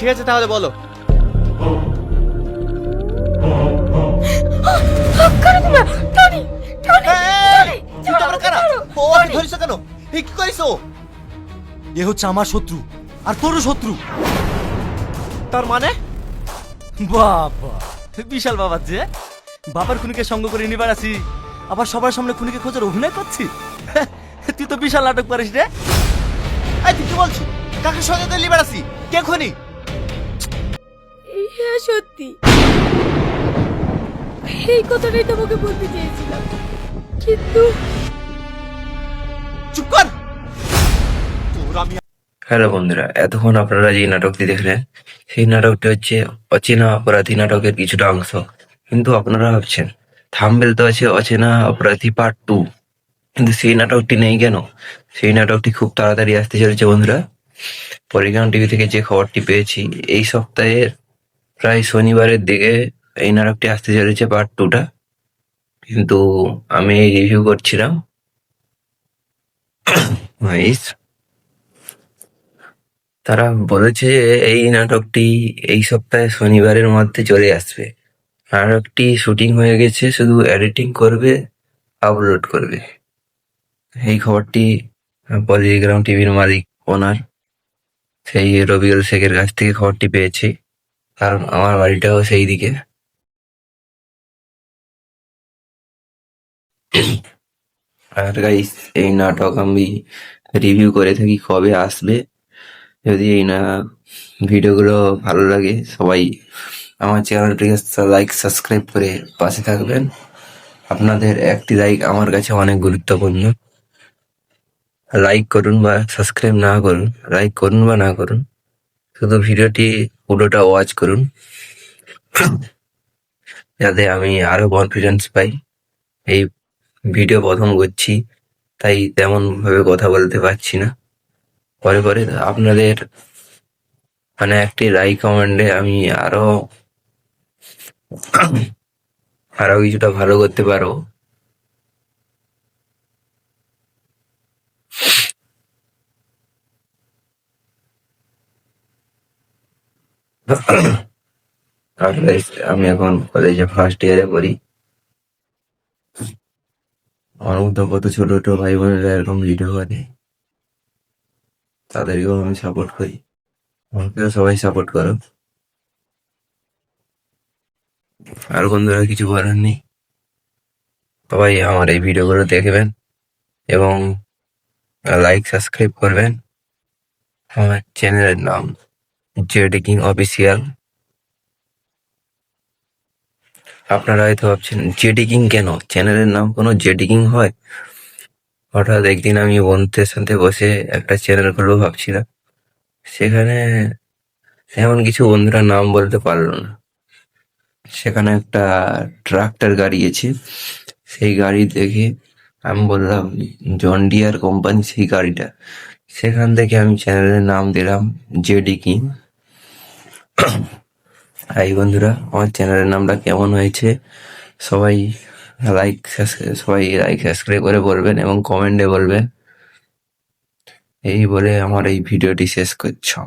ঠিক আছে তাহলে বলো। কি করিস? এ হচ্ছে আমার শত্রু আর তোরও শত্রু। তার মানে বাবা, বিশাল বাবার যে বাবার খুনিকে সঙ্গ করে নিবার আছি, আবার সবার সামনে খুনিকে খোঁজার অভিনয় করছি। তুই তো বিশাল নাটক পারিস রে। তুই কি বলছো? কাকে সঙ্গে করে লিবার আছি? কে খুনি? হ্যাঁ সত্যি, এই কথাটাই তোমাকে বলতে চেয়েছিলাম, কিন্তু চুপ কর। তোর আমি হ্যালো বন্ধুরা, এতক্ষণ আপনারা যে নাটকটি দেখলেন সেই নাটকটি হচ্ছে অচেনা অপরাধী নাটকের কিছুটা অংশ। কিন্তু আপনারা ভাবছেন থাম্বনেল তো আছে অচেনা অপরাধী পার্ট 2, কিন্তু সেই নাটকটি নেই কেন? সেই নাটকটি খুব তাড়াতাড়ি আসতে চলেছে বন্ধুরা। পরিগ্রাম টিভি থেকে যে খবরটি পেয়েছি, এই সপ্তাহের প্রায় শনিবারের দিকে এই নাটকটি আসতে চলেছে পার্ট 2টা। কিন্তু আমি রিভিউ করছিলাম, তারা বলেছে এই নাটকটি এই সপ্তাহে শনিবারের মধ্যে চলে আসবে। নাটকটি শুটিং হয়ে গেছে, শুধু এডিটিং করবে, আপলোড করবে। এই খবরটি পলিগ্রাম টিভির মালিক ওনার সেই রবিউল শেখের কাছ থেকে খবরটি পেয়েছি, কারণ আমার বাড়িটাও সেই দিকে। আর গাইস, এই নাটক আমি রিভিউ করে থাকি কবে আসবে। যদি এই না ভিডিওগুলো ভালো লাগে, সবাই আমার চ্যানেলটিকে লাইক সাবস্ক্রাইব করে পাশে থাকবেন। আপনাদের একটি লাইক আমার কাছে অনেক গুরুত্বপূর্ণ। লাইক করুন বা সাবস্ক্রাইব না করুন, লাইক করুন বা না করুন, শুধু ভিডিওটি পুরোটা ওয়াচ করুন, যাতে আমি আরো কনফিডেন্স পাই। এই ভিডিও প্রথম করছি, তাই তেমন ভাবে কথা বলতে পারছি না। পরে পরে আপনাদের মানে একটি লাইক কমেন্টে আমি আরো কিছুটা ভালো করতে পারবো। আর guys, আমি এখন কলেজে ফার্স্ট ইয়ারে পড়ি। আমার মতো কত ছোট ছোট ভাই বোনেরা এরকম ভিডিও করে, তাদেরকেও আমি সাপোর্ট করি। আমাকেও সবাই সাপোর্ট করো। আর বন্ধুরা, কিছু বলার নেই, সবাই আমার এই ভিডিওগুলো দেখবেন এবং লাইক সাবস্ক্রাইব করবেন। আমার চ্যানেলের নাম জেডি কিং অফিসিয়াল। আপনারা হয়তো ভাবছেন জেডি কিং কেন, চ্যানেলের নাম কোনো জেডি কিং হয়? হঠাৎ একদিন আমি বন্ধুদের সাথে বসে একটা চ্যানেল খুলবো ভাবছিলাম, সেখানে এমন কিছু বন্ধুরা নাম বলতে পারলো না। সেখানে একটা ট্রাক্টর গাড়ি আছে, সেই গাড়ি দেখে আমি বললাম জন ডিয়ার কোম্পানি সেই গাড়িটা। সেখান থেকে আমি চ্যানেলের নাম দিলাম জেডি কিং। হাই বন্ধুরা, আমার চ্যানেলের নামটা কেমন হয়েছে সবাই লাইক সাবস্ক্রাইব করে বলবেন এবং কমেন্টে বলবেন। এই বলে আমার এই ভিডিওটি শেষ করলাম।